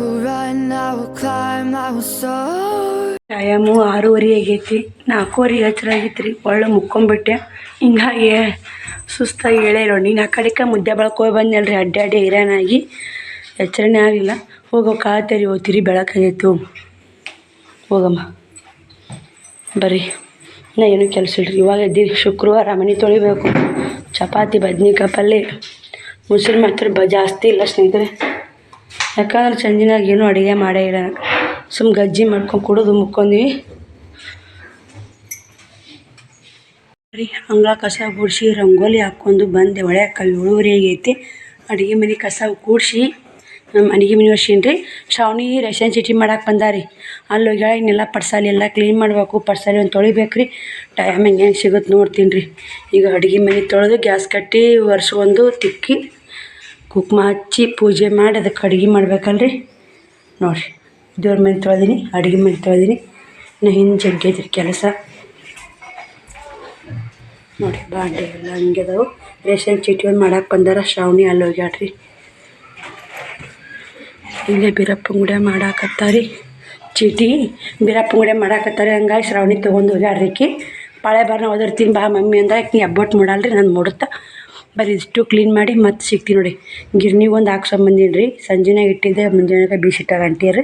will run, I will climb, I will soar. Time 6:30 ಆಗೈತಿ. 4:30 ಹಚ್ಚರಾಗೈತ್ರಿ. ಒಳ್ಳೆ ಮುಕ್ಕೊಂಬಿಟ್ಟೆ. ಹಿಂಗಾಗಿ ಸುಸ್ತಾಗಿ ಹೇಳೇ ನೋಡಿ. ನೀನು ಆ ಕಡೆಗೆ ಮುದ್ದೆ ಬೆಳಕೋಗಿ ಬಂದ್ನಲ್ರಿ, ಅಡ್ಡಾಡಿ ಹೈರಾಣಾಗಿ ಎಚ್ಚರಣೆ ಆಗಲಿಲ್ಲ. ಹೋಗೋ ಕಾತೇರಿ ಹೋಗ್ತೀರಿ, ಬೆಳಕಾಗೈತು. ಹೋಗಮ್ಮ ಬರ್ರಿ. ನಾ ಏನೂ ಕೆಲಸ ಇಲ್ರಿ. ಇವಾಗ ಎದ್ದೀರಿ. ಶುಕ್ರವಾರ ಮನೆ ತೊಳಿಬೇಕು. ಚಪಾತಿ ಬದ್ನಿಕಾಯಿ ಪಲ್ಯ ಮುಸುರು ಮಾತ್ರ ಜಾಸ್ತಿ ಇಲ್ಲ ಸ್ನೇಹಿತರೆ. ಯಾಕಂದ್ರೆ ಸಂಜಿನಾಗ ಏನೂ ಅಡುಗೆ ಮಾಡೇ ಇಲ್ಲ. ಸುಮ್ಮ ಗಜ್ಜಿ ಮಾಡ್ಕೊಂಡು ಕುಡಿದು ಮುಕ್ಕೊಂಡ್ವಿ ರೀ. ಅಂಗಳ ಕಸ ಗುಡಿಸಿ ರಂಗೋಲಿ ಹಾಕ್ಕೊಂಡು ಬಂದೆ. ಒಳ್ಯಾಕ 7:30 ಆಗೈತಿ. ಅಡುಗೆ ಮನೆ ಕಸ ಕೂಡಿಸಿ ಅಡುಗೆ ಮನೆ ವರ್ಷೀನಿ ರೀ. ಶ್ರಾವಣಿ ರೇಷನ್ ಚೀಟಿ ಮಾಡಕ್ಕೆ ಬಂದಾರಿ. ಅಲ್ಲಿ ಹೋಗ್ಯಾಳ. ಇನ್ನೆಲ್ಲ ಪಡ್ಸಾಲಿ ಎಲ್ಲ ಕ್ಲೀನ್ ಮಾಡಬೇಕು. ಪಡ್ಸಾಲಿ ಒಂದು ತೊಳಿಬೇಕು ರೀ. ಟೈಮ್ ಹೆಂಗೆ ಸಿಗುತ್ತೆ ನೋಡ್ತೀನಿ ರೀ. ಈಗ ಅಡುಗೆ ಮನೆ ತೊಳೆದು ಗ್ಯಾಸ್ ಕಟ್ಟಿ ವರ್ಷಗೊಂದು ತಿಕ್ಕಿ ಕುಕ್ಮ ಹಚ್ಚಿ ಪೂಜೆ ಮಾಡಿ ಅದಕ್ಕೆ ಅಡುಗೆ ಮಾಡ್ಬೇಕಲ್ರಿ. ನೋಡಿರಿ, ದೇವ್ರ ಮನೆ ತೊಳೆದೀನಿ, ಅಡುಗೆ ಮನೆ ತೊಳೆದೀನಿ. ನಾ ಹಿಂದೆ ಜಗ್ಗೈತ್ರಿ ಕೆಲಸ ನೋಡಿ. ಬಾಂಡೆ ಎಲ್ಲ ಹಂಗೆ ಅದಾವು. ರೇಷನ್ ಚೀಟಿ ಒಂದು ಮಾಡಕ್ಕೆ ಬಂದಾರ. ಶ್ರಾವಣಿ ಅಲ್ಲಿ ಹೋಗ್ಯಾಡ್ರಿ. ಇಲ್ಲೇ ಬೀರಪ್ಪ ಗುಡಿ ಮಾಡಾಕತ್ತಾರಿ. ಚೀಟಿ ಬೀರಪ್ಪ ಗುಡಿ ಮಾಡಾಕತ್ತಾರೆ. ಹಂಗಾಗಿ ಶ್ರಾವಣಿ ತೊಗೊಂಡು ಹೋಗ್ಯಾಡ್ರಿಕಿ. ಪಾಳೆ ಬಾರನ ಓದಿರ್ತೀನಿ ಬಾ ಮಮ್ಮಿ ಅಂದಾಗ ನೀ ಹಬ್ಬಟ್ಟು ಮಾಡಲ್ರಿ. ನಾನು ಮುಡುತ್ತಾ ಬರೀ ಇಷ್ಟು ಕ್ಲೀನ್ ಮಾಡಿ ಮತ್ತೆ ಸಿಗ್ತೀನಿ ನೋಡಿ. ಗಿರ್ನಿಗೆ ಒಂದು ಹಾಕ್ಸೊಂಬಂದೀನಿ ರೀ. ಸಂಜೆನಾಗ ಇಟ್ಟಿದ್ದೆ, ಮುಂಜಾನೆ ಬೀಸಿಟ್ಟಾರ ಅಂಟಿಯರು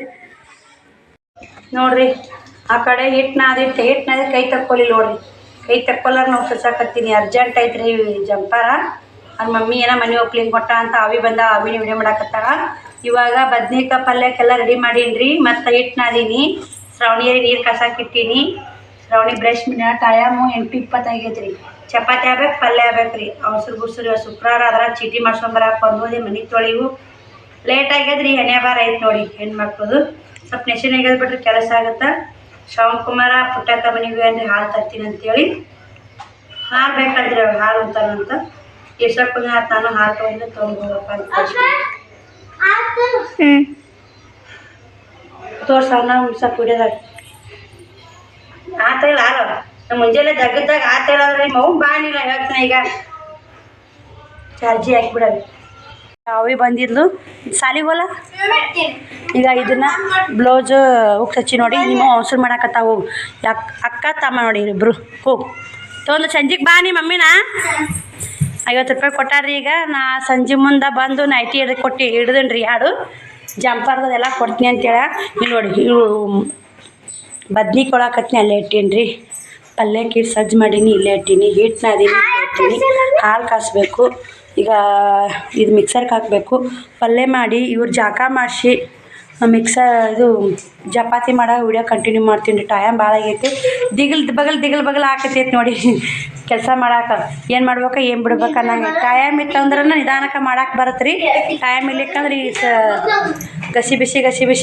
ನೋಡಿರಿ. ಆ ಕಡೆ ಹಿಟ್ಟು ನಾದಿಟ್ಟು ಕೈ ತಕ್ಕೊಲಿಲ್ಲ ನೋಡಿರಿ. ಕೈ ತಕ್ಕೊಲ್ಲಾರ ನಾವು ಸಸಾಕತ್ತೀನಿ. ಅರ್ಜೆಂಟ್ ಐತ್ರಿ ಜಂಪಾರ. ಅವ್ರ ಮಮ್ಮಿ ಏನೋ ಮನೆ ಒಪ್ಲಿಂಗ್ ಕೊಟ್ಟ ಅಂತ ಅವಿ ಬಂದ. ಅವಿನ ವಿಡಿಯೋ ಮಾಡಾಕತ್ತಾರ. ಇವಾಗ ಬದ್ನಿಕಾಯಿ ಪಲ್ಯಕ್ಕೆಲ್ಲ ರೆಡಿ ಮಾಡೀನಿ ರೀ. ಮತ್ತು ಹಿಟ್ಟು ನಾದೀನಿ. ಶ್ರಾವಣಿಯರಿಗೆ ನೀರು ಕಸಾಕಿಟ್ಟೀನಿ. ಶ್ರಾವಣಿ ಬ್ರಷ್ ಮಿನ ಟೈಮು 8:20 ಆಗೈತೆ ರೀ. ಚಪಾತಿ ಆಗ್ಬೇಕು, ಪಲ್ಯ ಆಗ್ಬೇಕು ರೀ. ಅವಸರು ಗುಸ್ರು ಶುಕ್ರವಾರ ಅದ್ರ ಚೀಟಿ ಮಾಡ್ಸ್ಕೊಂಬರಕ್ಕೆ ಬಂದೋದೆ. ಮನೆ ತೊಳಿವು ಲೇಟ್ ಆಗ್ಯದ್ರಿ. ಎಣ್ಣೆ ಬಾರ ಐತೆ ನೋಡಿ ಹೆಣ್ಮಕ್ಳದು. ಸ್ವಲ್ಪ ನೆಶಿನ ಆಗ್ಯದ ಬಿಟ್ರೆ ಕೆಲಸ ಆಗುತ್ತೆ. ಶ್ರವಣ್ ಕುಮಾರ ಪುಟ್ಟಕ್ಕ ಮನೆಗೆ ಅಂದರೆ ಹಾಲು ತರ್ತೀನಿ ಅಂತೇಳಿ ಹಾಲು ಬೇಕಾದ್ರೆ ಅವ್ರು ಹಾಲು ಅಂತಾರಂತ. ಎಷ್ಟೊಂದು ನಾನು ಹಾಲು ತೊಗೊಂಡು ಹೋಗಪ್ಪ ಅಂತ ತೋರ್ಸವನ್ನ ಸ್ವಲ್ಪ ಕುಡಿಯೋದಾಗ ಆತಲ್ಲ. ಹಾಲು ನಮ್ಮ ಮುಂಜಾನೆ ಜಗದ್ದಾಗ ಆತೇಳಾದ್ರೆ ಮಗು ಬಾಣಿಲ್ಲ ಹೇಳ್ತಾನೆ. ಈಗ ಚಾರ್ಜಿ ಹಾಕಿಬಿಡೋದು. ಅವಿ ಬಂದಿದ್ಲು ಸಾಲಿಗೋಲ. ಈಗ ಇದನ್ನ ಬ್ಲೌಸ್ ಉಕ್ ಹಚ್ಚಿ ನೋಡಿ. ನಿಮ್ಮ ಅವಸರು ಮಾಡಾಕತ್ತ ಹೋಗು. ಅಕ್ಕ ತಮ್ಮ ನೋಡಿ ಇಬ್ಬರು. ಹೋಗು ತೊಗೊಂಡು ಸಂಜೆಗೆ ಬಾ. ನಿಮ್ಮ ಮಮ್ಮಿನ 50 ರೂಪಾಯಿ ಕೊಟ್ಟಾರ್ರಿ. ಈಗ ನಾ ಸಂಜೆ ಮುಂದೆ ಬಂದು ನೈಟಿ ಹಿಡ್ದೇನಿ ರೀ. ಯಾರು ಜಂಪರ್ದೆಲ್ಲ ಕೊಡ್ತೀನಿ ಅಂತೇಳ. ಇಲ್ಲಿ ನೋಡಿ, ಇವು ಬದ್ನಿ ಕೊಳಕತ್ನಿ ಅಲ್ಲೇ ಇಟ್ಟೀನಿ ರೀ. ಪಲ್ಯಕ್ಕೆ ಇಟ್ಟು ಸಜ್ಜು ಮಾಡೀನಿ, ಇಲ್ಲೇ ಇಟ್ಟೀನಿ. ಹಿಟ್ಟು ನಾದೀನಿ, ಇಟ್ಟೀನಿ. ಹಾಲು ಕಾಸಬೇಕು. ಈಗ ಇದು ಮಿಕ್ಸರ್ಗೆ ಹಾಕಬೇಕು. ಪಲ್ಯ ಮಾಡಿ ಇವ್ರು ಜಾಕ ಮಾಡಿಸಿ ಇದು ಚಪಾತಿ ಮಾಡೋ ವಿಡಿಯೋ ಕಂಟಿನ್ಯೂ ಮಾಡ್ತೀನಿ ರೀ. ಟೈಮ್ ಭಾಳ ಆಗೈತಿ. ದಿಗಲ್ ಬಗಲ್ ಹಾಕತೈತಿ ನೋಡಿ ಕೆಲಸ ಮಾಡಕ್ಕೆ. ಏನು ಮಾಡ್ಬೇಕು ಏನು ಬಿಡ್ಬೇಕು ಅನ್ನಂಗೆ. ಟೈಮ್ ಇತ್ತಂದ್ರೆ ನಿಧಾನಕ್ಕೆ ಮಾಡಕ್ಕೆ ಬರುತ್ತೆ ರೀ. ಟೈಮ್ ಇರ್ಲಿಕ್ಕಂದ್ರೆ ಈ ಗಸಿ ಬಿಸಿ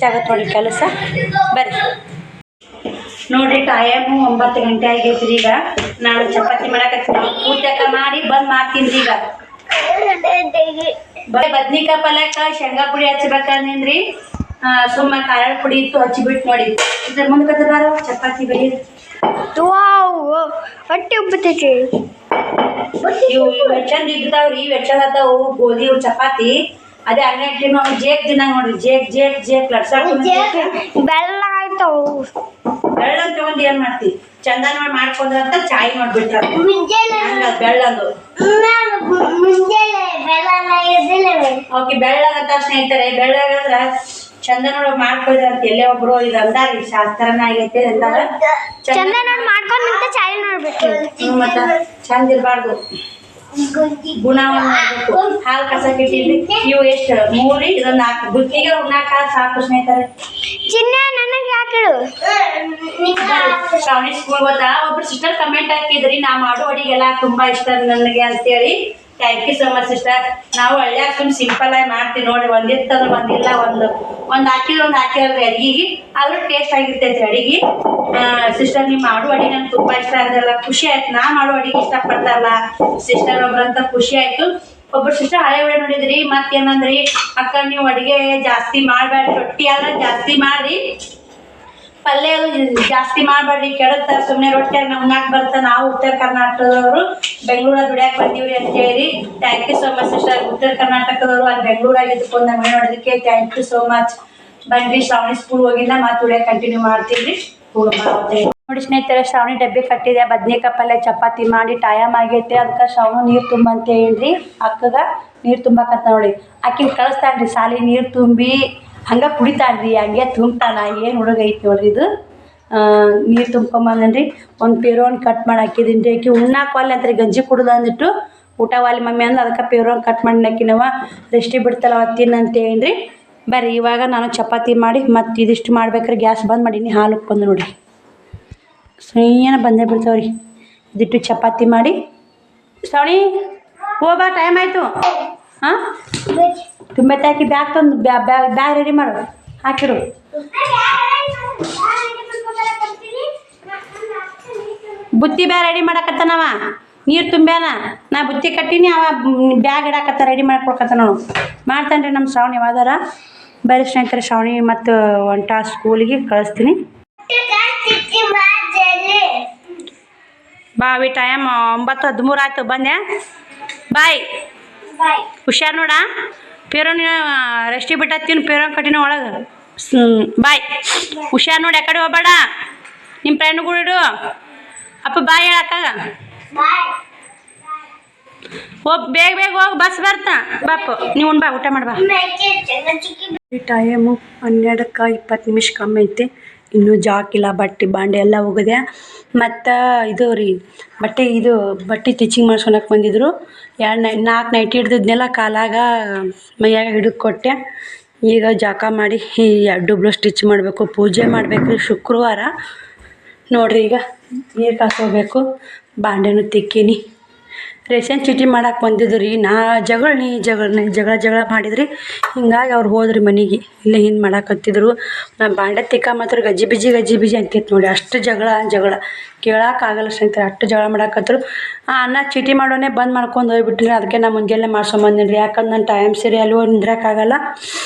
ಆಗುತ್ತೆ ನೋಡಿ ಕೆಲಸ. ಬರ್ರಿ ನೋಡಿರಿ. ಟೈಮು 9 ಗಂಟೆ ಆಗೈತಿ ರೀ. ಈಗ ನಾನು ಚಪಾತಿ ಮಾಡಕತ್ತೀನಿ. ಊಟಕ್ಕ ಮಾಡಿ ಬಂದು ಮಾಡ್ತೀನಿ ರೀ. ಈಗ ಬದ್ನಿಕಾಯಿ ಪಲ್ಯಕ್ಕೆ ಶೇಂಗಾ ಪುಡಿ ಹಚ್ಬೇಕಂದ್ರಿ. ಸುಮ್ಮ ಖಾರ ಪುಡಿ ಇತ್ತು ಹಚ್ಚಿಬಿಟ್ಟು ನೋಡಿ. ಇದ್ರ ಮುಂದಕತ್ತಾರ ಚಪಾತಿ ಬೆಳಿ ಹೊಟ್ಟೆ ಉಬ್ಬತೈತಿ. ಇವು ಚಂದ ಇದ್ದಾವ್ರಿ. ಇವು ಚಂದವು ಗೋಧಿ ಚಪಾತಿ. ಅದೇ ಅಂಗಡಿ ನಾವು ಜೇಕ್ ದಿನ ನೋಡ್ರಿ. ಜೇಕ್ ಲಡ್ಸಾಕ ಬೆಲ್ಲ ಆಯ್ತಾವು. ಬೆಳ್ಳ ತಗೊಂಡು ಏನ್ ಮಾಡ್ತಿ? ಚಂದ ನೋಡಿ ಮಾಡ್ಕೊಂಡ್ರಂತ ಚಾಯ್ ಮಾಡ್ಬಿಟ್ರ ಬೆಳ್ಳಂದು. ಓಕೆ ಬೆಳ್ಳಗಂತ ಸ್ನೇಹಿತರೆ. ಬೆಳ್ಳಗಂದ್ರ ಚಂದ ನೋಡಿ ಮಾಡ್ಕೊಳ್ರಿ ಅಂತ ಎಲ್ಲೇ ಒಬ್ರು ಇದು ಅಂದಾರಿ. ಶಾಸ್ತ್ರನ ಆಗೈತೆ ಅಂದಾರ. ಚಂದ ನೋಡಿ ಮಾಡ್ಕೊಂಡು ಚಾಯ್ ನೋಡ್ಬೇಕು. ಮತ್ತ ಚಂದ ಇರ್ಬಾರ್ದು, ಗುಣವನ್ನು ಮಾಡ್ಬೇಕು. ಹಾಲು ಕಸಕಿಟ್ಟಿದ್ರಿ. ಇವು ಎಷ್ಟು 3 ಇದೊಂದು 4 ಬುತ್ತಿಗೆ 4 ಹಾಲು ಸಾಕು ಸ್ನೇಹಿತರೆ. ಚಿನ್ನ ನನಗೆ ಹಾಕಿಡು. ಶ್ರಾವಣಿ ಸ್ಕೂಲ್ ಗೊತ್ತಾ? ಒಬ್ರು ಸಿಸ್ಟರ್ ಕಮೆಂಟ್ ಹಾಕಿದ್ರಿ, ನಾ ಮಾಡೋ ಅಡಿಗೆಲ್ಲ ತುಂಬಾ ಇಷ್ಟ ನನಗೆ ಅಂತೇಳಿ. Thank you so much sister. ನಾವು ಹಳ್ಳ್ಯಾಗ ಸಿಂಪಲ್ ಆಗಿ ಮಾಡ್ತೀವಿ ನೋಡಿ. ಒಂದಿರ್ತಂದ್ರೆ ಒಂದಿಲ್ಲ, ಒಂದು ಹಾಕಿರೋದ್ರಿ ಅಡಿಗೆಗೆ. ಆದ್ರೂ ಟೇಸ್ಟ್ ಆಗಿರ್ತೈತಿ ಅಡಿಗೆ. ಸಿಸ್ಟರ್ ನೀವು ಮಾಡೋ ಅಡಿಗೆ ನನ್ಗೆ ತುಂಬಾ ಇಷ್ಟ ಆಗಲ್ಲ. ಖುಷಿ ಆಯ್ತು. ನಾ ಮಾಡೋ ಅಡಿಗೆ ಇಷ್ಟಪಡ್ತಾರಲ್ಲ ಸಿಸ್ಟರ್ ಒಬ್ರಂತ ಖುಷಿ ಆಯ್ತು. ಒಬ್ಬರು ಸಿಸ್ಟರ್ ಹಳೆ ವಿಡಿಯೋ ನೋಡಿದ್ರಿ. ಮತ್ತೇನಂದ್ರಿ, ಅಕ್ಕ ನೀವು ಅಡಿಗೆ ಜಾಸ್ತಿ ಮಾಡಬೇಡ್ರಿ. ರೊಟ್ಟಿ ಆದ್ರೆ ಜಾಸ್ತಿ ಮಾಡಿ, ಪಲ್ಯ ಜಾಸ್ತಿ ಮಾಡಬೇಡ್ರಿ, ಕೆಡುತ್ತ. ಸುಮ್ಮನೆ ರೊಟ್ಟಿಯಾಗ ನಾವು ಉಣ್ಣಾಕ್ ಬರ್ತಾ. ನಾವು ಉತ್ತರ ಕರ್ನಾಟಕದವರು ಬೆಂಗಳೂರಾಗ ದುಡಿಯಾಕೆ ಬಂದೀವ್ರಿ ಅಂತ ಹೇಳಿ. Thank you so much sister. ಉತ್ತರ ಕರ್ನಾಟಕದವರು ಅಲ್ಲಿ ಬೆಂಗಳೂರಾಗ ಇದ್ಕೊಂಡು ನಮ್ಮ ನೋಡೋದಕ್ಕೆ ಥ್ಯಾಂಕ್ ಯು ಸೋ ಮಚ್. ಬನ್ರಿ ಶ್ರಾವಣಿ ಸ್ಕೂಲ್ ಹೋಗಿಲ್ಲ ಮತ್ತೆ ವಿಡಿಯೋ ಕಂಟಿನ್ಯೂ ಮಾಡ್ತೀವಿ ನೋಡಿ ಸ್ನೇಹಿತರೆ, ಶ್ರಾವಣಿ ಡಬ್ಬಿ ಕಟ್ಟಿದೆ, ಬದ್ನೇಕಾಯಿ ಪಲ್ಯ ಚಪಾತಿ ಮಾಡಿ ಟೈಮ್ ಆಗೈತೆ. ಅದಕ್ಕೆ ಶ್ರಾವಣ ನೀರು ತುಂಬಂತ ಹೇಳ್ರಿ ಅಕ್ಕಗ ನೀರು ತುಂಬಕತ್ತ ನೋಡಿ. ಆಕಿನ ಕಳಿಸ್ತಾನ್ರಿ ಸಾಲಿ ನೀರು ತುಂಬಿ ಹಂಗೆ ಕುಡಿತಾನ್ರಿ, ಹಂಗೆ ತುಂಬ್ತಾನ. ಏನು ಹುಡುಗ ಐತಿ ನೋಡ್ರಿ ಇದು. ನೀರು ತುಂಬ್ಕೊಂಬಂದನ್ರಿ. ಒಂದು ಪೇರೋನ್ ಕಟ್ ಮಾಡಿ ಹಾಕಿದೀನಿ ರೀ. ಆಕಿ ಉಣ್ಣಾಕವಲ್ಲ ಅಂತ್ರಿ, ಗಂಜಿ ಕುಡ್ದು ಅಂದಿಟ್ಟು ಊಟ ವಾಲಿ ಮಮ್ಮಿ ಅಂದ್ರೆ ಅದಕ್ಕೆ ಪೇರೋನ್ ಕಟ್ ಮಾಡಿ ಹಾಕಿನವ ರೆಸ್ಟಿ ಬಿಡ್ತಲ್ಲ ತಿನ್ನಂತ ಹೇಳ್ರಿ. ಬರ್ರಿ ಇವಾಗ ನಾನು ಚಪಾತಿ ಮಾಡಿ ಮತ್ತು ಇದಿಷ್ಟು ಮಾಡ್ಬೇಕಾರೆ ಗ್ಯಾಸ್ ಬಂದ್ ಮಾಡೀನಿ. ಹಾಲು ಉಕ್ಕೊಂದು ನೋಡಿರಿ, ಸುಯ್ಯನ ಬಂದೇ ಬಿಡ್ತಾವ್ರಿ. ಇದಿಟ್ಟು ಚಪಾತಿ ಮಾಡಿ ಶ್ರಾವಣಿ ಹೋಗ್ಬಾ, ಟೈಮ್ ಆಯಿತು. ಹಾಂ ತುಂಬೈತೆ ಹಾಕಿ ಬ್ಯಾಗ್ ತಂದು ಬ್ಯಾಗ್ ರೆಡಿ ಮಾಡು, ಹಾಕಿರು. ಬುತ್ತಿ ಬ್ಯಾಗ್ ರೆಡಿ ಮಾಡಕತ್ತಾನವ, ನೀರು ತುಂಬ್ಯಾನ. ನಾ ಬುತ್ತಿ ಕಟ್ಟೀನಿ, ಅವ ಬ್ಯಾಗ್ ಇಡಾಕತ್ತ ರೆಡಿ ಮಾಡ್ಕೊಡ್ಕತ್ತ ನೋಡು. ಮಾಡ್ತಾನೆ ರೀ ನಮ್ಮ ಶ್ರಾವಣಿ ಯಾವ್ದಾರ. ಬರೀ ಸ್ನೇಹಿತರೆ, ಶ್ರಾವಣಿ ಮತ್ತು ಒಂಟ ಸ್ಕೂಲಿಗೆ ಕಳಿಸ್ತೀನಿ. ಬಾವಿ ಟೈಮ್ 9:13 ಆಯ್ತು. ಬಂದೆ ಬಾಯ್. ಹುಷಾರು ನೋಡ. ಪೇರೋನ್ ರೆಸ್ಟಿ ಬಿಟ್ಟತ್ತೀನಿ, ಪೇರೋನ್ ಕಟ್ಟಿನ ಒಳಗೆ. ಬಾಯ್. ಹುಷಾರು ನೋಡಿ, ಆ ಕಡೆ ಹೋಗ್ಬೇಡ. ನಿಮ್ಮ ಫ್ರೆಂಡ್ಗಳು ಇಡು. ಅಪ್ಪ ಬಾಯ್ ಹೇಳಕ್ಕಾಗ ಹೋಗಿ ಬೇಗ ಹೋಗಿ, ಬಸ್ ಬರ್ತಾ ಬಾಪು. ನೀವು ಬಾ, ಊಟ ಮಾಡ್ಬಾ. ಟೈಮು 12:20 ಕಮ್ಮಿ ಐತಿ. ಇನ್ನೂ ಜಾಕಿಲ್ಲ, ಬಟ್ಟೆ ಬಾಂಡೆ ಎಲ್ಲ ಹೋಗಿದೆ. ಮತ್ತು ಇದು ರೀ ಬಟ್ಟೆ ಸ್ಟಿಚಿಂಗ್ ಮಾಡ್ಸ್ಕೊಳಕ್ಕೆ ಬಂದಿದ್ರು. 4 ನೈಟಿ ಹಿಡ್ದಿದ್ನೆಲ್ಲ ಕಾಲಾಗ ಮೈಯಾಗ ಹಿಡಿದು ಕೊಟ್ಟೆ. ಈಗ ಜಾಕ ಮಾಡಿ ಈ 2 ಬ್ಲೌಸ್ ಸ್ಟಿಚ್ ಮಾಡಬೇಕು. ಪೂಜೆ ಮಾಡಬೇಕು ರೀ ಶುಕ್ರವಾರ ನೋಡಿರಿ. ಈಗ ನೀರು ಕಾಸೋಬೇಕು, ಬಾಂಡೆನೂ ತಿಕ್ಕೀನಿ. ರೇಷನ್ ಚೀಟಿ ಮಾಡಕ್ಕೆ ಬಂದಿದ್ದು ರೀ. ನಾ ಜಗಳ ಮಾಡಿದ್ರಿ. ಹಿಂಗಾಗಿ ಅವ್ರು ಹೋದ್ರಿ ಮನೆಗೆ. ಇಲ್ಲೇ ಹಿಂದೆ ಮಾಡಾಕತ್ತಿದ್ರು. ನಾ ಬಾಂಡೆ ತಿಕ್ಕ ಮಾತ್ರ ಗಜ್ಜಿ ಬಿಜಿ ಅಂತಿತ್ತು ನೋಡಿ. ಅಷ್ಟು ಜಗಳ ಕೇಳೋಕ್ಕಾಗಲ್ಲ ಸ್ನೇಹಿತರೆ, ಅಷ್ಟು ಜಗಳ ಮಾಡಾಕತ್ರು. ಅನ್ನ ಚೀಟಿ ಮಾಡೋನೇ ಬಂದ್ ಮಾಡ್ಕೊಂಡು ಹೋಗ್ಬಿಟ್ರಿ. ಅದಕ್ಕೆ ನಾ ಮುಂಜಾನೆ ಮಾಡ್ಸ್ಕೊಂಬಂದಿನಿ ರೀ. ಯಾಕಂದ್ರೆ ನಾನು ಟೈಮ್ ಸರಿ ಅಲ್ಲಿ ಹೋಗಿ ನಿಂದ್ರಕ್ಕಾಗಲ್ಲ.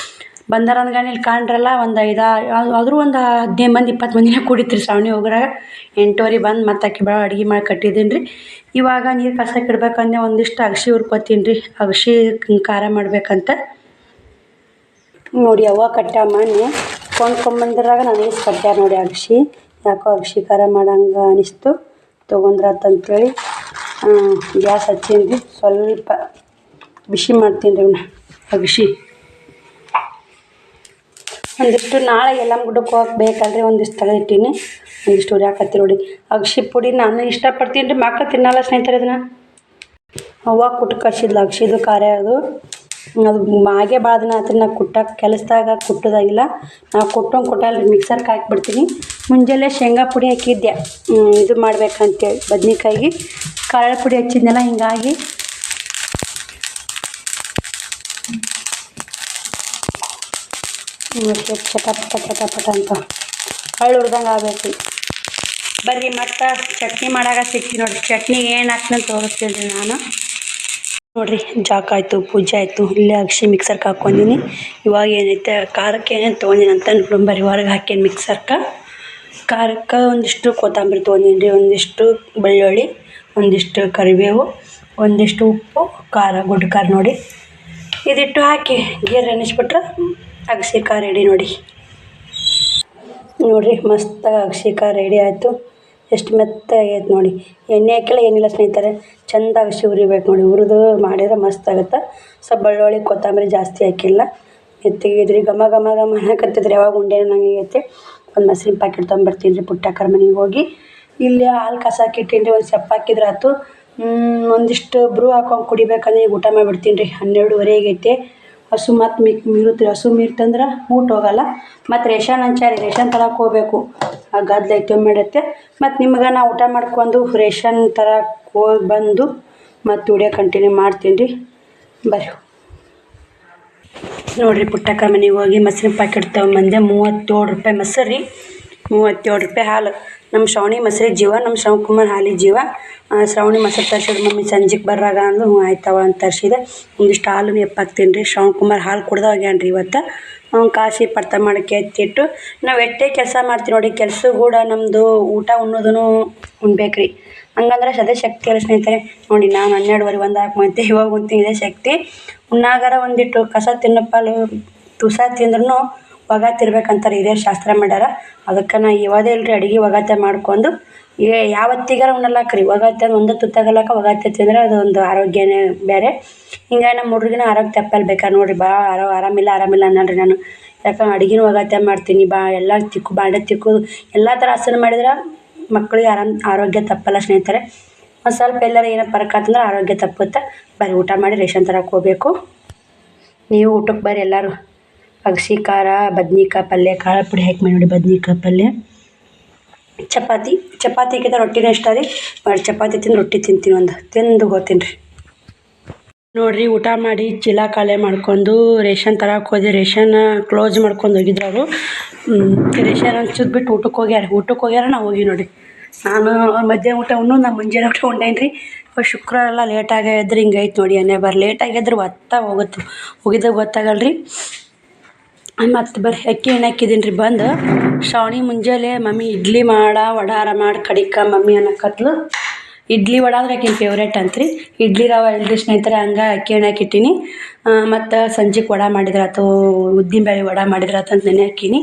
ಬಂದಾರ ಅಂದ್ಗಾನೆ ಇಲ್ಲಿ ಕಾಣ್ರಲ್ಲ. ಒಂದು 15 ಮಂದಿ 20 ಮಂದಿನೇ ಕುಡಿತ್ರಿ ಶ್ರಾವಣಿ ಹೋಗ್ರಾಗ. 8:15 ಬಂದು ಮತ್ತೆ ಅಕ್ಕಿ ಭಾಳ ಅಡುಗೆ ಮಾಡಿ ಕಟ್ಟಿದ್ದೀನಿ ರೀ. ಇವಾಗ ನೀರು ಕಸಕ್ಕೆ ಇಡ್ಬೇಕಂದ್ರೆ ಒಂದಿಷ್ಟು ಅಗಸಿ ಹುರ್ಕೊತೀನಿ ರೀ. ಅಗಸಿ ಖಾರ ಮಾಡ್ಬೇಕಂತ ನೋಡಿ. ಅವ್ವ ಕಟ್ಟ ಮಣ್ಣು ಕೊಂಡ್ಕೊಂಬಂದ್ರಾಗ ನನಗೆ ಕಟ್ಟ್ಯಾರ ನೋಡಿ ಅಗಸಿ. ಯಾಕೋ ಅಗಸಿ ಖಾರ ಮಾಡಂಗೆ ಅನಿಸ್ತು, ತೊಗೊಂಡ್ರಾತಂತೇಳಿ ಗ್ಯಾಸ್ ಹಚ್ಚೀನಿ ರೀ. ಸ್ವಲ್ಪ ಬಿಸಿ ಮಾಡ್ತೀನಿ ರೀ ಇವನ್ನ ಅಗಸಿ. ಒಂದಿಷ್ಟು ನಾಳೆ ಎಲ್ಲಮ್ಮ ಗುಡ್ಡಕ್ಕೆ ಹೋಗ್ಬೇಕಲ್ರಿ, ಒಂದಿಷ್ಟು ತೆಗೆದಿಟ್ಟೀನಿ. ಒಂದಿಷ್ಟು ಹುರಿಯಾಕತ್ತಿ ನೋಡಿ. ಅಗಸಿ ಪುಡಿ ನಾನು ಇಷ್ಟಪಡ್ತೀನಿ ರೀ, ಮಕ್ಕಳು ತಿನ್ನಲ್ಲ ಸ್ನೇಹಿತರೆ. ಇದನ್ನು ಅವ್ವ ಕುಟ್ಟು ಕಳಿಸಿದ್ಲು ಅಗಸಿದು ಖಾರ. ಅದು ಮಾಗೆ ಭಾಳ ದಿನ ಆತ್ರಿ. ನಾ ಕುಟ್ಟಕ್ಕೆ ಕೆಲಸದಾಗ ಕುಟ್ಟೋದಾಗಿಲ್ಲ. ನಾವು ಕುಟ್ಟಲ್ಲ ರೀ, ಮಿಕ್ಸರ್ಗೆ ಹಾಕಿಬಿಡ್ತೀನಿ. ಮುಂಜಾನೆ ಶೇಂಗಾ ಪುಡಿ ಹಾಕಿದ್ದೆ ಇದು ಮಾಡ್ಬೇಕಂತೇಳಿ ಬದ್ನಿಕಾಯಿಗೆ. ಖಾರ ಪುಡಿ ಹಚ್ಚಿದ್ನೆಲ್ಲ, ಹಿಂಗಾಗಿ ಚಟಪಟ ಅಂತ ಹಳ್ಳು ಹುಡ್ದಂಗೆ ಆಗ್ಬೇಕು. ಬರ್ರಿ ಮತ್ತು ಚಟ್ನಿ ಮಾಡಾಕ ಸಿಕ್ತೀನಿ ನೋಡಿರಿ. ಚಟ್ನಿಗೆ ಏನು ಹಾಕ್ತೀನಿ ತೋರಿಸ್ತೀನಿ ರೀ ನಾನು. ನೋಡಿರಿ, ಜಾಕ ಆಯಿತು, ಪೂಜೆ ಆಯಿತು. ಇಲ್ಲೇ ಅಗಸಿ ಮಿಕ್ಸರ್ಗೆ ಹಾಕ್ಕೊಂಡಿನಿ. ಇವಾಗ ಏನೈತೆ ಖಾರಕ್ಕೆ ಏನೇನು ತೊಗೊಂಡಿನಿ ಅಂತ ನೋಡ್ರಿ. ಹೊರಗೆ ಹಾಕೇನಿ ಮಿಕ್ಸರ್ಗೆ. ಖಾರಕ್ಕೆ ಒಂದಿಷ್ಟು ಕೊತ್ತಂಬರಿ ತೊಗೊಂಡಿನಿ ರೀ, ಒಂದಿಷ್ಟು ಬೆಳ್ಳುಳ್ಳಿ, ಒಂದಿಷ್ಟು ಕರಿಬೇವು, ಒಂದಿಷ್ಟು ಉಪ್ಪು, ಖಾರ, ಗುಡ್ಡ ಖಾರ ನೋಡಿ. ಇದಿಟ್ಟು ಹಾಕಿ ಗೀರ್ ಎನಿಸ್ಬಿಟ್ರೆ ಅಗಸಿ ಖಾರ ರೆಡಿ ನೋಡಿರಿ. ಮಸ್ತಾಗಿ ಅಗಸಿ ಖಾರ ರೆಡಿ ಆಯಿತು. ಎಷ್ಟು ಮೆತ್ತಾಗೈತೆ ನೋಡಿ. ಎಣ್ಣೆ ಹಾಕಿಲ್ಲ ಏನಿಲ್ಲ ಸ್ನೇಹಿತರೆ. ಚೆಂದ ಅಗಸಿ ಹುರಿಬೇಕು ನೋಡಿ. ಹುರಿದು ಮಾಡಿದ್ರೆ ಮಸ್ತ್ ಆಗುತ್ತೆ. ಸ್ವಲ್ಪ ಬೆಳ್ಳುಳ್ಳಿ ಕೊತ್ತಂಬರಿ ಜಾಸ್ತಿ ಹಾಕಿಲ್ಲ. ಮೆತ್ತಗಿದ್ರಿ ಘಮ ಅನ್ನಕತ್ತಿದ್ರಿ. ಯಾವಾಗ ಉಂಡೆ ನಂಗೆ ಆಗೈತೆ. ಒಂದು ಮೊಸರಿನ ಪ್ಯಾಕೆಟ್ ತೊಗೊಂಬರ್ತೀನಿ ರೀ ಪುಟ್ಟಕ್ಕರ ಮನೆಗೆ ಹೋಗಿ. ಇಲ್ಲಿ ಹಾಲು ಕಸಾಕಿ ಇಟ್ಟೀನಿ ರೀ. ಒಂದು ಸೆಪ್ಪ ಹಾಕಿದ್ರೆ ಆಯ್ತು. ಒಂದಿಷ್ಟು ಬ್ರೂ ಹಾಕೊಂಡು ಕುಡಿಬೇಕಂದ್ರೆ ಈಗ ಊಟ ಮಾಡಿಬಿಡ್ತೀನಿ ರೀ. 12:15 ಆಗೈತೆ. ಹಸು ಮತ್ತು ಮೀರುತ್ತೆ. ಹಸು ಮೀರ್ತಂದ್ರೆ ಊಟ ಹೋಗಲ್ಲ. ಮತ್ತು ರೇಷನ್ ರೇಷನ್ ತರಕ್ಕೆ ಹೋಗ್ಬೇಕು. ಆ ಗದ್ದಲ ಐತೆ ಮಾಡುತ್ತೆ. ಮತ್ತು ನಿಮ್ಗೆ ನಾ ಊಟ ಮಾಡ್ಕೊಂಡು ರೇಷನ್ ತರಕ್ಕೆ ಹೋಗಿ ಬಂದು ಮತ್ತು ವಿಡಿಯೋ ಕಂಟಿನ್ಯೂ ಮಾಡ್ತೀನಿ ರೀ. ಬರ್ರಿ ನೋಡಿರಿ, ಪುಟ್ಟಕ್ಕ ಮನೆಗೆ ಹೋಗಿ ಮೊಸರಿನ ಪ್ಯಾಕೆಟ್ ತೊಗೊಂಬಂದೆ. 37 ರೂಪಾಯಿ ಮೊಸರು ರೀ, 37 ರೂಪಾಯಿ ಹಾಲು. ನಮ್ಮ ಶ್ರಾವಣಿ ಮೊಸರಿಗೆ ಜೀವ, ನಮ್ಮ ಶ್ರವಣಕುಮಾರ್ ಹಾಲಿಗೆ ಜೀವ. ಶ್ರಾವಣಿ ಮೊಸರು ತರ್ಸಿದ್ರೆ ಮಮ್ಮಿ ಸಂಜೆಗೆ ಬರ್ರಾಗ ಅಂದು ಆಯ್ತವ ಅಂತ ತರಿಸಿದೆ. ಒಂದಿಷ್ಟು ಹಾಲು ಎಪ್ಪಾಕ್ತೀನಿ ರೀ. ಶ್ರವಣಕುಮಾರ್ ಹಾಲು ಕುಡ್ದು ಹೋಗ್ಯಾನ ರೀ ಇವತ್ತು. ಅವ್ನು ಕಾಸಿ ಪಡ್ತ ಮಾಡೋಕ್ಕೆ ಎತ್ತಿಟ್ಟು ನಾವು ಎಟ್ಟೇ ಕೆಲಸ ಮಾಡ್ತೀವಿ ನೋಡಿ. ಕೆಲಸ ಕೂಡ ನಮ್ಮದು ಊಟ ಉಣ್ಣೋದೂ ಉಣ್ಬೇಕು ರೀ. ಹಂಗಂದ್ರೆ ಅದೇ ಶಕ್ತಿ ಅಲ್ಲ ಸ್ನೇಹಿತರೆ. ನೋಡಿ, ನಾನು 12:15 1 ಹಾಕಿ ಇವಾಗ ಉಣ್ತೀನಿ. ಇದೇ ಶಕ್ತಿ. ಉಣ್ಣಾಗಾರ ಒಂದಿಟ್ಟು ಕಸ ತಿನ್ನಪ್ಪಲು ತುಸ ತಿಂದ್ರೂ ಒಗಾತಿರ್ಬೇಕಂತಾರೆ ಹಿರಿಯರು ಶಾಸ್ತ್ರ ಮಾಡ್ಯಾರ. ಅದಕ್ಕೆ ನಾ ಇವಾದೇ ಇಲ್ರಿ ಅಡುಗೆ ಒಗಾತೆ ಮಾಡ್ಕೊಂಡು ಯಾವತ್ತಿಗಾರ ಉಣ್ಣಲಾಕ್ರಿ. ಒಗಾತೆ ಒಂದು ತುತ್ತಾಗಲಕ್ಕ ಒಗಾತೆ ತಿಂದ್ರೆ ಅದು ಒಂದು ಆರೋಗ್ಯನೇ ಬೇರೆ. ಹಿಂಗಾಗಿ ನಮ್ಮ ಹುಡ್ರಿಗಿನ ಆರೋಗ್ಯ ತಪ್ಪಲ್ ಬೇಕಾರೆ ನೋಡಿರಿ ಭಾಳ ಆರಾಮಿಲ್ಲ ಅನ್ನಲ್ರಿ ನಾನು. ಯಾಕಂದ್ರೆ ಅಡುಗೆನೂ ಒಗಾತೆ ಮಾಡ್ತೀನಿ ಎಲ್ಲ ಬಾಂಡೆ ತಿಕ್ಕೋದು ಎಲ್ಲ ಥರ ಆಸನ ಮಾಡಿದ್ರೆ ಮಕ್ಕಳಿಗೆ ಆರೋಗ್ಯ ತಪ್ಪಲ್ಲ ಸ್ನೇಹಿತರೆ. ಒಂದು ಸ್ವಲ್ಪ ಎಲ್ಲಾರ ಏನೋ ಫರಕ್ ಆತಂದ್ರೆ ಆರೋಗ್ಯ ತಪ್ಪುತ್ತೆ. ಬರ್ರಿ ಊಟ ಮಾಡಿ ರೇಷನ್ ತರಕ್ಕೆ ಹೋಗ್ಬೇಕು. ನೀವು ಊಟಕ್ಕೆ ಬರ್ರಿ ಎಲ್ಲರೂ. ಅಗಸಿ ಖಾರ ಬದ್ನಿಕಾಯಿ ಪಲ್ಯ ಖಾರ ಪುಡಿ ಹಾಕಿ ಮಾಡಿ ನೋಡಿ. ಬದ್ನಿಕಾಯಿ ಪಲ್ಯ ಚಪಾತಿಗಿಂತ ರೊಟ್ಟಿನೇ ಇಷ್ಟ ರೀ. ಮಾಡಿ ಚಪಾತಿ ತಿಂದು ರೊಟ್ಟಿ ತಿಂತೀನಿ ತಿಂದು ಹೋಗ್ತೀನಿ ರೀ. ನೋಡಿರಿ ಊಟ ಮಾಡಿ ಚೀಲ ಖಾಲಿ ಮಾಡ್ಕೊಂಡು ರೇಷನ್ ತರಕ್ಕೆ ಹೋದೆ. ರೇಷನ್ ಕ್ಲೋಸ್ ಮಾಡ್ಕೊಂಡು ಹೋಗಿದ್ರು ಅವರು. ರೇಷನ್ ಹಂಚಿದ್ಬಿಟ್ಟು ಊಟಕ್ಕೆ ಹೋಗ್ಯಾರ ನಾವು ಹೋಗಿ ನೋಡಿ. ನಾನು ಮಧ್ಯಾಹ್ನ ಊಟ ನಾ ಮುಂಜಾನೆ ಊಟ ಉಂಡೇನಿ ರೀ. ಶುಕ್ರವಾರ ಎಲ್ಲ ಲೇಟಾಗಿ ಎದ್ರೆ ಹಿಂಗೈತೆ ನೋಡಿ. ಲೇಟಾಗಿ ಎದ್ರೆ ಹೋಗಿದ್ದಾಗ ಗೊತ್ತಾಗಲ್ಲ ರೀ. ಮತ್ತು ಬರ್ರಿ ಅಕ್ಕಿ ಎಣ್ಣೆ ಹಾಕಿದ್ದೀನಿ ರೀ. ಬಂದು ಶ್ರಾವಣಿ ಮುಂಜಾನೆ ಮಮ್ಮಿ ಇಡ್ಲಿ ವಡಾರ ಮಾಡಿ ಕಡಿಕ ಮಮ್ಮಿ ಅನ್ನಕತ್ಲು. ಇಡ್ಲಿ ವಡ ಅಂದ್ರೆ ಆಕಿನ ಫೇವ್ರೇಟ್ ಅಂತ್ರಿ. ಇಡ್ಲಿ ರವೆ ಇಲ್ರಿ ಸ್ನೇಹಿತರೆ. ಹಂಗೆ ಅಕ್ಕಿ ಎಣ್ಣೆ ಹಾಕಿಟ್ಟೀನಿ. ಮತ್ತು ಸಂಜೆಗೆ ವಡ ಮಾಡಿದ್ರಾತು, ಉದ್ದಿನಬೇಳೆ ವಡ ಮಾಡಿದ್ರಾತು ಅಂತ ನೆನೆ ಹಾಕೀನಿ.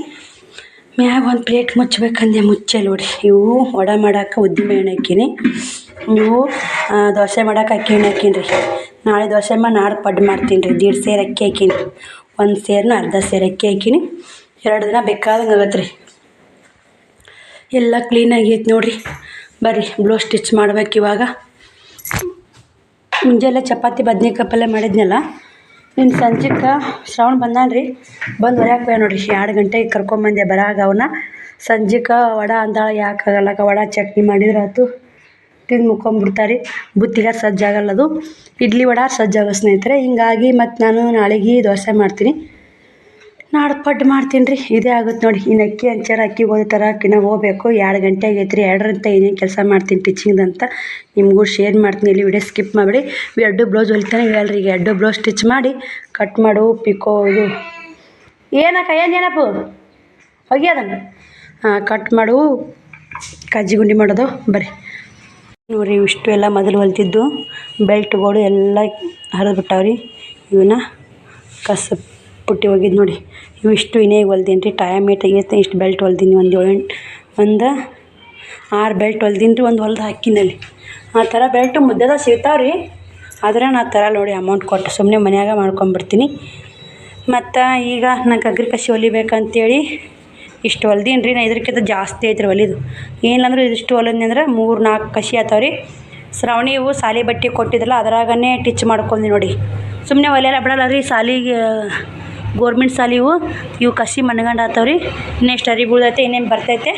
ಮ್ಯಾಗ ಒಂದು ಪ್ಲೇಟ್ ಮುಚ್ಚಬೇಕಂದೆ ಮುಚ್ಚೆ ನೋಡಿ. ಇವು ವಡ ಮಾಡೋಕೆ ಉದ್ದಿನಬೇಳೆ ಎಣ್ಣೆ ಹಾಕೀನಿ. ಇವು ದೋಸೆ ಮಾಡೋಕೆ ಅಕ್ಕಿ ಎಣ್ಣೆ ಹಾಕೀನಿ ರೀ. ನಾಳೆ ದೋಸೆ ಮಾಡಿ ನಾಳೆ ಪಡ್ಡು ಮಾಡ್ತೀನಿ ರೀ. 1.5 ಸೇರು ಅಕ್ಕಿ ಹಾಕೀನಿ. 1 ಸೇರನ್ನ ಅರ್ಧ ಸೇರು ಅಕ್ಕಿ ಹಾಕೀನಿ. 2 ದಿನ ಬೇಕಾದಂಗೆ ಆಗತ್ತೆ ರೀ. ಎಲ್ಲ ಕ್ಲೀನಾಗೈತೆ ನೋಡಿರಿ. ಬರ್ರಿ ಬ್ಲೌಸ್ ಸ್ಟಿಚ್ ಮಾಡ್ಬೇಕು ಇವಾಗ. ಮುಂಜಾನೆ ಚಪಾತಿ ಬದ್ನಿಕಾಯಿ ಪಲ್ಯ ಮಾಡಿದ್ನಲ್ಲ. ಇನ್ನು ಸಂಜೆಗೆ ಶ್ರಾವಣ ಬಂದಾನ ರೀ. ಬಂದು ಹೊರ್ಯಾಕೆ ನೋಡಿರಿ. 2 ಗಂಟೆಗೆ ಕರ್ಕೊಂಬಂದೆ ಬರಾಗ ಅವನ್ನ. ಸಂಜೆಗೆ ವಡ ಅಂದಾಳ ಯಾಕಾಗಲ್ಲ ವಡ ಚಟ್ನಿ ಮಾಡಿದ್ರಾತು ತಿಂದು ಮುಕ್ಕೊಂಬಿಡ್ತಾರೆ. ಬುತ್ತಿಗೆ ಸಜ್ಜಾಗಲ್ಲ ಅದು. ಇಡ್ಲಿ ವಡ ಸಜ್ಜಾಗ ಸ್ನೇಹಿತರೆ. ಹಿಂಗಾಗಿ ಮತ್ತು ನಾನು ನಾಳೆಗೆ ದೋಸೆ ಮಾಡ್ತೀನಿ. ನಾಳೆ ಪಡ್ಡು ಮಾಡ್ತೀನಿ ರೀ. ಇದೇ ಆಗುತ್ತೆ ನೋಡಿ. ಇನ್ನು ಅಕ್ಕಿ ಹಂಚಾರ ಅಕ್ಕಿಗೆ ಹೋದ ತರಕಿನ ಹೋಗ್ಬೇಕು. 2 ಗಂಟೆ ಆಗೈತೆ ರೀ. 2ರಿಂದ ಏನೇನು ಕೆಲಸ ಮಾಡ್ತೀನಿ ಟೀಚಿಂಗ್ದಂತ ನಿಮಗೂ ಶೇರ್ ಮಾಡ್ತೀನಿ. ಇಲ್ಲಿ ವಿಡಿಯೋ ಸ್ಕಿಪ್ ಮಾಡಿಬಿಡಿ. 2 ಬ್ಲೌಸ್ ಹೊಲಿತಾನೆ ಹೇಳ್ರಿ. ಈಗ 2 ಬ್ಲೌಸ್ ಸ್ಟಿಚ್ ಮಾಡಿ ಕಟ್ ಮಾಡು ಪಿಕೋ ಇದು ಏನಪ್ಪ ಹೋಗಿ ಅದನ್ನು ಕಟ್ ಮಾಡು ಕಜ್ಜಿ ಗುಂಡಿ ಮಾಡೋದು. ಬರ್ರಿ ನೋಡಿರಿ. ಇಷ್ಟು ಎಲ್ಲ ಮೊದಲು ಹೊಲ್ತಿದ್ದು ಬೆಲ್ಟ್ಗಳು ಎಲ್ಲ ಹರಿದ್ಬಿಟ್ಟಾವ್ರಿ. ಇವನ್ನ ಕಸ ಪುಟ್ಟಿ ಹೋಗಿದ್ದು ನೋಡಿ. ಇವಿಷ್ಟು ಇನ್ನೇ ಹೊಲ್ದೀನಿ ರೀ. ಟೈಮ್ ಏಟಾಗೈತೆ ಇಷ್ಟು ಬೆಲ್ಟ್ ಹೊಲ್ದೀನಿ. ಒಂದು 6 ಬೆಲ್ಟ್ ಹೊಲ್ದೀನಿ ರೀ. ಒಂದು ಹೊಲ್ದು ಹಾಕಿನಲ್ಲಿ ಆ ಥರ ಬೆಲ್ಟು ಮುದ್ದೆದಾಗ ಸಿಗ್ತಾವ್ರಿ. ಆದರೆ ನಾ ಥರ ನೋಡಿ ಅಮೌಂಟ್ ಕೊಟ್ಟು ಸುಮ್ಮನೆ ಮನ್ಯಾಗ ಮಾಡ್ಕೊಂಬಿಡ್ತೀನಿ. ಮತ್ತು ಈಗ ನಂಗೆ ಅಗ್ರಿ ಕಸಿ ಹೊಲಿಬೇಕಂತೇಳಿ ಇಷ್ಟು ಹೊಲ್ದೀನಿ ರೀ. ನಾ ಇದಕ್ಕಿಂತ ಜಾಸ್ತಿ ಐತ್ರಿ ಹೊಲಿದು. ಏನಿಲ್ಲಂದ್ರೆ ಇದಿಷ್ಟು ಹೊಲದ್ನಿ ಅಂದ್ರೆ 3-4 ಕಸಿ ಆತಾವ್ರಿ. ಶ್ರಾವಣಿ ಇವು ಸಾಲಿ ಬಟ್ಟೆ ಕೊಟ್ಟಿದ್ರಲ್ಲ ಅದ್ರಾಗನೇ ಟಿಚ್ ಮಾಡ್ಕೊಂಡಿ ನೋಡಿ. ಸುಮ್ಮನೆ ಹೊಲಿಯಲ್ಲ ಬಿಡಲ್ಲ ರೀ. ಸಾಲಿಗೆ ಗೋರ್ಮೆಂಟ್ ಸಾಲಿ ಇವು ಕಸಿ ಮಣ್ಗಂಡು ಆತಾವ್ರಿ. ಇನ್ನೆಷ್ಟು ಅರಿವಿ ಬೀಳ್ದೈತೆ ಇನ್ನೇನು ಬರ್ತೈತೆ.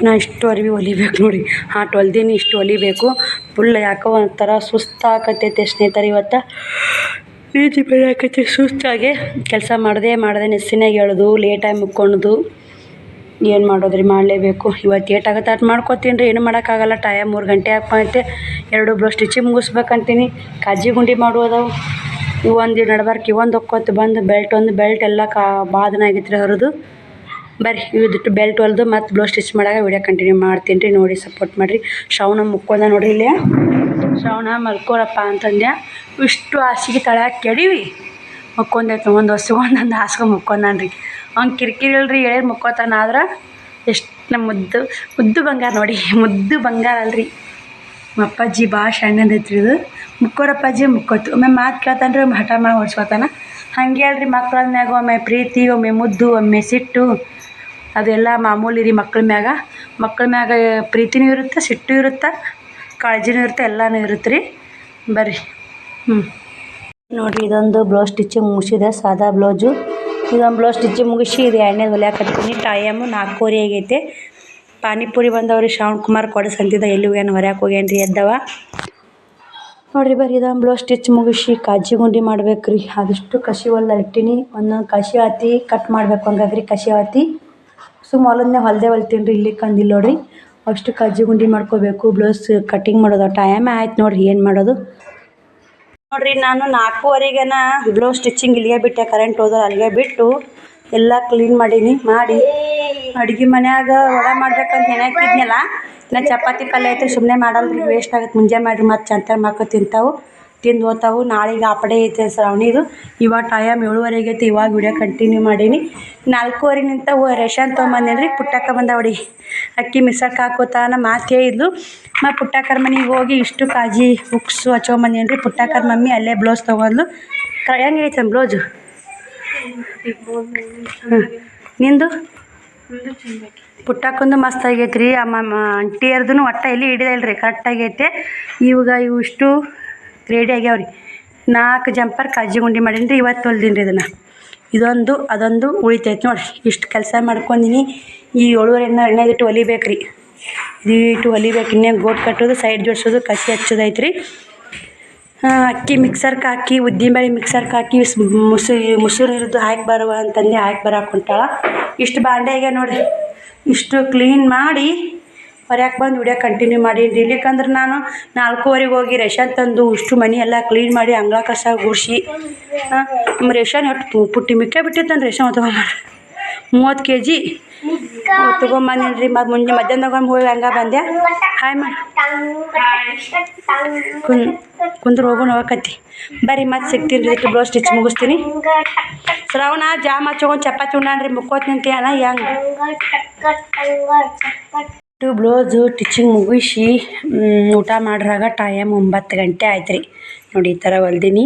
ನಾ ಇಷ್ಟು ಅರಿವಿ ಹೊಲಿಬೇಕು ನೋಡಿ. ಹಾಟ್ ಹೊಲ್ದೀನಿ. ಇಷ್ಟು ಹೊಲಿಬೇಕು. ಫುಲ್ ಯಾಕೋ ಒಂಥರ ಸುಸ್ತಾಕತ್ತೈತೆ ಸ್ನೇಹಿತರೆ. ಇವತ್ತು ಬೀದಿ ಬೆಳೆ ಹಾಕೈತಿ. ಸುಸ್ತಾಗಿ ಕೆಲಸ ಮಾಡದೆ ನೆಸ್ಸಿನಾಗ ಹೇಳೋದು ಲೇಟಾಗಿ ಮುಕ್ಕೊಳೋದು. ಏನು ಮಾಡೋದ್ರಿ ಮಾಡಲೇಬೇಕು. ಇವತ್ತು ಏಟಾಗುತ್ತೆ ಅಷ್ಟು ಮಾಡ್ಕೊತೀನಿ ರೀ. ಏನು ಮಾಡೋಕ್ಕಾಗಲ್ಲ. ಟೈಮ್ 3 ಗಂಟೆ ಆಗ್ತೈತೆ. 2 ಬ್ಲೌಸ್ ಸ್ಟಿಚಿಂಗ್ ಮುಗಿಸ್ಬೇಕಂತೀನಿ. ಕಜ್ಜಿ ಗುಂಡಿ ಮಾಡುವುದವು ಒಂದು ನಡ್ಬಾರ್ಕು. ಇವೊಂದು ಒಕ್ಕೊತ್ತು ಬಂದು ಬೆಲ್ಟ್ ಎಲ್ಲ ಭಾಳ ದಿನ ಆಗೈತೆ ರೀ ಹರಿದು. ಬರ್ರಿ ಇವಿಟ್ಟು ಬೆಲ್ಟ್ ಹೊಲ್ದು ಮತ್ತು ಬ್ಲೌಸ್ ಸ್ಟಿಚ್ ಮಾಡಾಗ ವಿಡಿಯೋ ಕಂಟಿನ್ಯೂ ಮಾಡ್ತೀನಿ ರೀ. ನೋಡಿ ಸಪೋರ್ಟ್ ಮಾಡಿರಿ. ಶ್ರಾವಣ ಮುಕ್ಕೊಂಡ ನೋಡಿರಿ. ಇಲ್ಲಿ ಶ್ರಾವಣ ಮಲ್ಕೊಳಪ್ಪ ಅಂತಂದೆ. ಇಷ್ಟು ಹಾಸಿಗೆ ತಳ್ಯಾಕೆ ಕೆಡೀವಿ ಮುಕ್ಕೊಂದೈತೆ. ಒಂದು ಹೊಸ್ಗೊಂದು ಹಾಸ್ಕೊಂಡು ಮುಕ್ಕೊಂಡಾನ ರೀ. ಅವ್ನು ಕಿರಿಕಿರಿ ಇಲ್ರಿ. ಹೇಳಿದ್ರೆ ಮುಕ್ಕೋತಾನ. ಆದ್ರೆ ಎಷ್ಟು ನಮ್ಮ ಮುದ್ದು ಬಂಗಾರ ನೋಡಿ. ಮುದ್ದು ಬಂಗಾರ ಅಲ್ರಿ. ನಮ್ಮ ಅಪ್ಪಾಜಿ ಭಾಳ ಸಣ್ಣದೈತ್ರಿ ಇದು. ಮುಕ್ಕೋರಪ್ಪಾಜಿ ಮುಕ್ಕೋತು. ಒಮ್ಮೆ ಮಾತು ಕೇಳ್ತಾನೆ ರೀ. ಒಮ್ಮೆ ಹಠ ಮಾಡಿ ಓಡಿಸ್ಕೊತಾನ. ಹಾಗೆ ಅಲ್ರಿ ಮಕ್ಳ ಮ್ಯಾಗ ಒಮ್ಮೆ ಪ್ರೀತಿ, ಒಮ್ಮೆ ಮುದ್ದು, ಒಮ್ಮೆ ಸಿಟ್ಟು. ಅದೆಲ್ಲ ಮಾಮೂಲಿ ರೀ ಮಕ್ಳ ಮ್ಯಾಗ ಪ್ರೀತಿನೂ ಇರುತ್ತೆ, ಸಿಟ್ಟು ಇರುತ್ತೆ, ಕಾಳಜಿನೂ ಇರುತ್ತೆ, ಎಲ್ಲನೂ ಇರುತ್ತೆ ರೀ. ಬರ್ರಿ ನೋಡಿರಿ. ಇದೊಂದು ಬ್ಲೌಸ್ ಸ್ಟಿಚಿಂಗ್ ಮುಗಿಸಿದೆ. ಸಾದಾ ಬ್ಲೌಸು. ಇದೊಂದು ಬ್ಲೌಸ್ ಸ್ಟಿಚಿಂಗ್ ಮುಗಿಸಿ ಇದು 2ನೇದು ಹೊಲಿಯಾಕತ್ತೀನಿ. ಟೈಮು 4:15 ಆಗೈತೆ. ಪಾನಿಪುರಿ ಬಂದವ್ರಿ. ಶ್ರಾವಣ್ ಕುಮಾರ್ ಕೊಡಸ್ ಅಂತಿದ್ದ. ಎಲ್ಲಿ ಹೋಗ್ಯಾನ ಹೊರ್ಯಾಕೆ ಹೋಗ್ಯಾನ ರೀ ಎದ್ದವ ನೋಡಿರಿ. ಬರ್ರಿ ಇದೊಂದು ಬ್ಲೌಸ್ ಸ್ಟಿಚ್ ಮುಗಿಸಿ ಕಜ್ಜಿ ಗುಂಡಿ ಮಾಡ್ಬೇಕು ರೀ. ಅದಿಷ್ಟು ಕಸಿ ಹೊಲ್ದ ಇಟ್ಟೀನಿ. ಒಂದೊಂದು ಕಸಿ ಹಾತಿ ಕಟ್ ಮಾಡ್ಬೇಕು. ಹಂಗಾಗ್ರಿ ಕಸಿ ಹಾತಿ ಹೊಲದನ್ನೇ ಹೊಲ್ತೀನಿ ರೀ. ಇಲ್ಲಿ ಕಂದಿಲ್ಲ ನೋಡಿರಿ. ಅಷ್ಟು ಕಜ್ಜಿ ಗುಂಡಿ ಮಾಡ್ಕೋಬೇಕು. ಬ್ಲೌಸ್ ಕಟ್ಟಿಂಗ್ ಮಾಡೋದು ಟೈಮ್ ಆಯ್ತು ನೋಡಿರಿ. ಏನು ಮಾಡೋದು ನೋಡಿರಿ. ನಾನು 4:15ಗೆನ ಬ್ಲೌಸ್ ಸ್ಟಿಚಿಂಗ್ ಇಲ್ಲಿಗೆ ಬಿಟ್ಟೆ. ಕರೆಂಟ್ ಹೋದ್ರೆ ಅಲ್ಲಿಗೆ ಬಿಟ್ಟು ಎಲ್ಲ ಕ್ಲೀನ್ ಮಾಡಿ ಅಡುಗೆ ಮನ್ಯಾಗ ವಡ ಮಾಡ್ಬೇಕಂತ ನೆನಕಿದ್ನಲ್ಲ. ಇನ್ನು ಚಪಾತಿ ಪಲ್ಯ ಐತೆ. ಸುಮ್ಮನೆ ಮಾಡಲ್ರಿ. ವೇಸ್ಟ್ ಆಗುತ್ತೆ. ಮುಂಜಾನೆ ಮಾಡಿರಿ ಮತ್ತು ಚಂತ ಮಾಡ್ಕೊ ತಿಂತಾವು. ತಿಂದು ಹೋಗ್ತಾವು. ನಾಳೆಗೆ ಆಪಡೆ ಐತೆ ಶ್ರಾವಣಿದು. ಇವಾಗ ಟೈಮ್ 7:30 ಐತಿ. ಇವಾಗ ವಿಡಿಯೋ ಕಂಟಿನ್ಯೂ ಮಾಡೀನಿ. 4:15 ನಿಂತ ರೇಷನ್ ತೊಗೊಂಬಂದೇನಿ ರೀ. ಪುಟ್ಟಕ್ಕ ಬಂದ ಅವಡಿ ಅಕ್ಕಿ ಮಿಕ್ಸರ್ಗೆ ಹಾಕೋತಾನ ಮಾತೇ ಇದ್ಲು. ಮತ್ತು ಪುಟ್ಟಕ್ಕರ ಮನೆಗೆ ಹೋಗಿ ಇಷ್ಟು ಕಾಜಿ ಬುಕ್ಸು ಹಚ್ಕೊಂಬಂದೇನಿ ರೀ. ಪುಟ್ಟಕ್ಕರ ಮಮ್ಮಿ ಅಲ್ಲೇ ಬ್ಲೌಸ್ ತೊಗೊಂಡ್ಲು. ಹೆಂಗೈತೆ ಬ್ಲೌಸು? ನಿಂದು ಪುಟ್ಟಕ್ಕೊಂದು ಮಸ್ತ್ ಆಗೈತೆ ರೀ. ಅಂಟಿಯರ್ದು ಒಟ್ಟು ಎಲ್ಲಿ ಹಿಡಿದಿಲ್ಲ ರೀ, ಕರೆಕ್ಟಾಗೈತೆ. ಇವಾಗ ಇವು ಇಷ್ಟು ರೆಡಿ ಆಗ್ಯಾವ್ರಿ. 4 ಜಂಪರ್ ಕಾಜಿ ಗುಂಡಿ ಮಾಡೀನಿ ರೀ. ಇವತ್ತು ಹೊಲ್ದೀನಿ ರೀ ಇದನ್ನು. ಇದೊಂದು ಅದೊಂದು ಉಳಿತೈತೆ ನೋಡಿರಿ. ಇಷ್ಟು ಕೆಲಸ ಮಾಡ್ಕೊಂಡಿನಿ. ಈ 7:30 ಎಣ್ಣೆದಿಟ್ಟು ಹೊಲಿಬೇಕು ರೀ. ಇದಿಟ್ಟು ಹೊಲಿಬೇಕು. ಇನ್ನೇ ಗೋಟ್ ಕಟ್ಟೋದು, ಸೈಡ್ ಜೋಡಿಸೋದು, ಕಸಿ ಹಚ್ಚೋದೈತೆ ರೀ. ಅಕ್ಕಿ ಮಿಕ್ಸರ್ಗೆ ಹಾಕಿ, ಉದ್ದಿನಬೇಳೆ ಮಿಕ್ಸರ್ಗೆ ಹಾಕಿ ಮುಸುರು ಇರೋದು ಹಾಕಿ ಬರುವ ಅಂತಂದು ಹಾಕಿ ಬರಕ್ಕೆ ಹೊಂಟಾಳ. ಇಷ್ಟು ಬಾಂಡೆಗೆ ನೋಡಿರಿ. ಇಷ್ಟು ಕ್ಲೀನ್ ಮಾಡಿ ಹೊರ್ಯಾಕೆ ಬಂದು ವಿಡಿಯೋ ಕಂಟಿನ್ಯೂ ಮಾಡೀನಿ ರೀ. ಇಲ್ಲಿಕಂದ್ರೆ ನಾನು 4:15 ಹೋಗಿ ರೇಷನ್ ತಂದು ಇಷ್ಟು ಮನೆ ಎಲ್ಲ ಕ್ಲೀನ್ ಮಾಡಿ ಅಂಗಳ ಕಸ ಗುಡಿಸಿ ನಮ್ಮ ರೇಷನ್ ಎಷ್ಟು ಪುಟ್ಟಿ ಮಿಕ್ಕ ಬಿಟ್ಟಿತ್ತು ನಾನು ರೇಷನ್ ತೊಗೊಂಬಂದು 30 kg ತೊಗೊಂಬಂದಿನಿ ರೀ. ಮತ್ತು ಮುಂಜಾನೆ ಮಧ್ಯಾಹ್ನದಾಗ ಹೋಗಿ ಹಂಗೆ ಬಂದೆ. ಹಾಯ್ ಮಾಡಿ ಕುಂದ್ರೆ ಹೋಗೋಣ ಹೋಗಕತ್ತಿ ಬರ್ರಿ. ಮತ್ತೆ ಸಿಗ್ತೀನಿ ರೀ. ಬ್ಲೌಸ್ ಸ್ಟಿಚ್ ಮುಗಿಸ್ತೀನಿ. ಶ್ರಾವಣ ಜಾಮ್ ಹಚ್ಕೊಂಡು ಚಪಾತಿ ಉಣ್ಣಾನ್ರಿ. ಮುಕ್ಕೋತೀನಿ ಅಣ್ಣ ಹೆಂಗೆ ಬ್ಲೌಸು ಸ್ಟಿಚಿಂಗ್ ಮುಗಿಸಿ ಊಟ ಮಾಡ್ರಾಗ ಟೈಮ್ 9 ಗಂಟೆ ಆಯ್ತು ರೀ. ನೋಡಿ ಈ ಥರ ಹೊಲ್ದೀನಿ.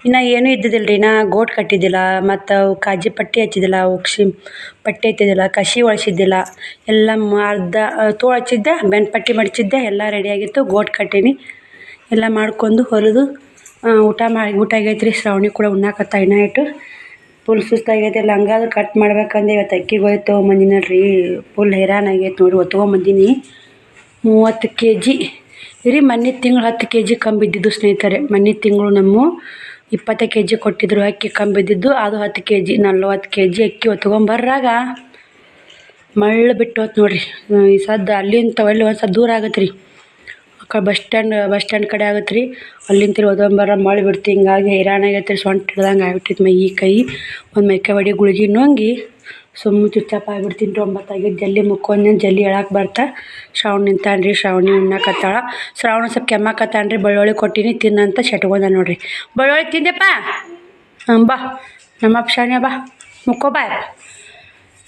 ಇನ್ನು ಏನೂ ಇದ್ದಿದ್ದಿಲ್ಲ ರೀ. ನಾ ಗೋಟ್ ಕಟ್ಟಿದ್ದಿಲ್ಲ, ಮತ್ತು ಕಾಜಿ ಪಟ್ಟಿ ಹಚ್ಚಿದ್ದಿಲ್ಲ, ಉಕ್ಸಿ ಪಟ್ಟಿ ಹಚ್ಚಿದ್ದಿಲ್ಲ, ಕಸಿ ಒಳಸಿದ್ದಿಲ್ಲ. ಎಲ್ಲ ಅರ್ಧ ತೋಳು ಹಚ್ಚಿದ್ದೆ, ಬೆನ್ನು ಪಟ್ಟಿ ಮಡಚಿದ್ದೆ, ಎಲ್ಲ ರೆಡಿಯಾಗಿತ್ತು. ಗೋಟ್ ಕಟ್ಟೀನಿ. ಎಲ್ಲ ಮಾಡ್ಕೊಂಡು ಹೊಲಿದು ಊಟ ಆಗೈತೆ ರೀ. ಶ್ರಾವಣಿ ಕೂಡ ಉಣ್ಣಾಕತ್ತ ಇನ್ನೂ ಇಟ್ಟು ಫುಲ್ ಸುಸ್ತಾಗೈತೆ. ಹಂಗಾದ್ರೆ ಕಟ್ ಮಾಡ್ಬೇಕಂದ್ರೆ ಇವತ್ತು ಅಕ್ಕಿಗೆ ಹೋಯ್ತು ತೊಗೊಂಬಂದಿನಿ ರೀ. ಫುಲ್ ಹೈರಾಣ ಆಗೈತೆ ನೋಡಿ. ತೊಗೊಂಬಂದಿನಿ 30 kg ರೀ. ಮೊನ್ನೆ ತಿಂಗಳು 10 kg ಕಮ್ಮಿ ಬಿದ್ದಿದ್ದು ಸ್ನೇಹಿತರೆ. ಮೊನ್ನೆ ತಿಂಗಳು ನಮ್ಮ 20 kg ಕೊಟ್ಟಿದ್ರು ಅಕ್ಕಿ ಕಮ್ಮಿ ಬಿದ್ದಿದ್ದು. ಅದು 10 kg 40 kg ಅಕ್ಕಿ ತೊಗೊಂಬರ್ರಾಗ ಮಳ್ಳು ಬಿಟ್ಟು ಹೋತ್ ನೋಡಿರಿ. ಈ ಸದ್ದು ಅಲ್ಲಿಂದ ಒಳ್ಳೆ ಒಂದು ಸ್ವಲ್ಪ ದೂರ ಆಗತ್ತೆ ರೀ. ಆ ಕಡೆ ಬಸ್ ಸ್ಟ್ಯಾಂಡ್ ಕಡೆ ಆಗತ್ತೆ ರೀ. ಅಲ್ಲಿಂದ ಒದೊಂಬರ ಮಳೆ ಬಿಡ್ತು. ಹಿಂಗಾಗಿ ಹೈರಾಣ ಆಗೈತೆ ರೀ. ಸೊಂಟ ಹಿಡ್ದಂಗೆ ಆಗ್ಬಿಟ್ಟಿತ್ತು ಮೈ ಕೈ. ಒಂದು ಮೈಕೈ ಹೊಡಿ ಗುಳಿಗೆ ನುಂಗಿ ಸುಮ್ಮನೆ ಚುಚ್ಚಾಪ ಆಗಿಬಿಡ್ತೀನಿ ರೀ. 9 ಆಗಿದ್ದು ಜಲ್ದಿ ಮುಕ್ಕೊಂದು ಜಲ್ದಿ ಹೇಳಕ್ಕೆ ಬರ್ತಾ ಶ್ರಾವಣ ನಿಂತಾನ್ರಿ. ಶ್ರಾವಣಿ ಉಣ್ಣಾಕತ್ತಾಳ. ಶ್ರಾವಣ ಸ್ವಲ್ಪ ಕೆಮ್ಮಕತ್ತಾನ್ರಿ. ಬೆಳ್ಳುಳ್ಳಿ ಕೊಟ್ಟಿನಿ ತಿನ್ನಂತ ಶಟ್ಕೊಂಡ ನೋಡಿರಿ. ಬೆಳ್ಳುಳ್ಳಿ ತಿಂದೆಪ್ಪ? ಬಾ ನಮ್ಮಪ್ಪ ಶಾನ್ಯ ಬಾ ಮುಕ್ಕೋ ಬಾ.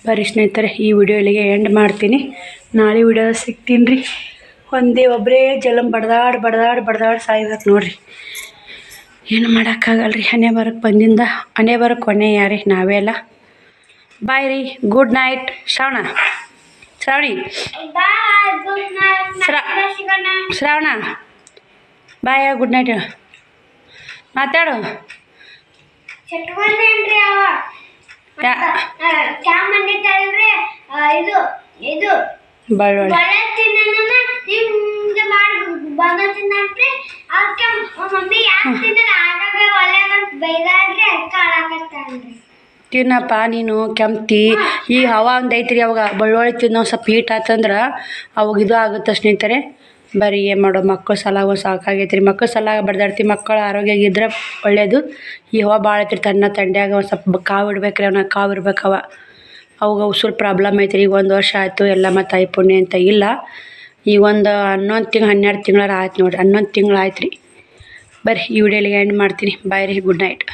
ಬರ್ರಿ ಸ್ನೇಹಿತರೆ, ಈ ವಿಡಿಯೋ ಇಲ್ಲಿಗೆ ಎಂಡ್ ಮಾಡ್ತೀನಿ. ನಾಳೆ ವಿಡಿಯೋ ಸಿಗ್ತೀನಿ ರೀ. ಒಬ್ಬರೇ ಜಲಮ್ ಬಡ್ದಾಡಿ ಸಾಯ್ಬೇಕು ನೋಡಿರಿ. ಏನು ಮಾಡೋಕ್ಕಾಗಲ್ಲ ರೀ. ಹಣೆ ಬರಕ್ಕೆ ಬಂದಿಂದ ಹಣೆ ಬರಕ್ಕೆ ಕೊನೆ ಯಾರೇ ನಾವೇ ಅಲ್ಲ. ಬಾಯ್ ರೀ. Good night. Shravani Shravana bye. Good night ಮಾತಾಡು. ಬೆಳ್ಳುಳ್ಳಿ ತಿನ್ನಪ್ಪ ನೀನು ಕೆಮ್ತಿ. ಈ ಹವಾ ಒಂದು ಐತ್ರಿ. ಅವಾಗ ಬೆಳ್ಳುಳ್ಳಿ ತಿನ್ನೋ ಸ್ವಲ್ಪ ಹೀಟ್ ಆತಂದ್ರೆ ಅವಾಗ ಇದು ಆಗುತ್ತೆ ಸ್ನೇಹಿತರೆ. ಬರೀ ಏನು ಮಾಡೋ ಮಕ್ಕಳು ಸಲ ಸಾಕಾಗೈತೆ ರೀ. ಮಕ್ಕಳು ಸಲ ಬಡ್ದಾಡ್ತೀವಿ. ಮಕ್ಕಳು ಆರೋಗ್ಯ ಇದ್ರೆ ಒಳ್ಳೆಯದು. ಈ ಹವಾ ಭಾಳ ಐತ್ರಿ. ತಂಡ್ಯಾಗ ಒಂದು ಸ್ವಲ್ಪ ಕಾವು ಇಡ್ಬೇಕ್ರಿ. ಅವನ್ನ ಕಾವು ಇರ್ಬೇಕವ. ಅವಾಗ ಉಸುರು ಪ್ರಾಬ್ಲಮ್ ಐತ್ರಿ. ಈಗ 1 ವರ್ಷ ಆಯಿತು. ಎಲ್ಲ ಮತ್ತು ತಾಯಿ ಪುಣ್ಯ ಅಂತ ಇಲ್ಲ. ಈಗ ಒಂದು 11 ತಿಂಗಳು 12 ತಿಂಗಳಾರ ಆಯ್ತು ನೋಡಿರಿ. 11 ತಿಂಗಳು ಆಯ್ತು ರೀ. ಬರ್ರಿ ಈ ವಿಡಿಯೋಲಿಗೆ ಎಂಡ್ ಮಾಡ್ತೀನಿ. ಬಾಯ್ ರೀ. Good night.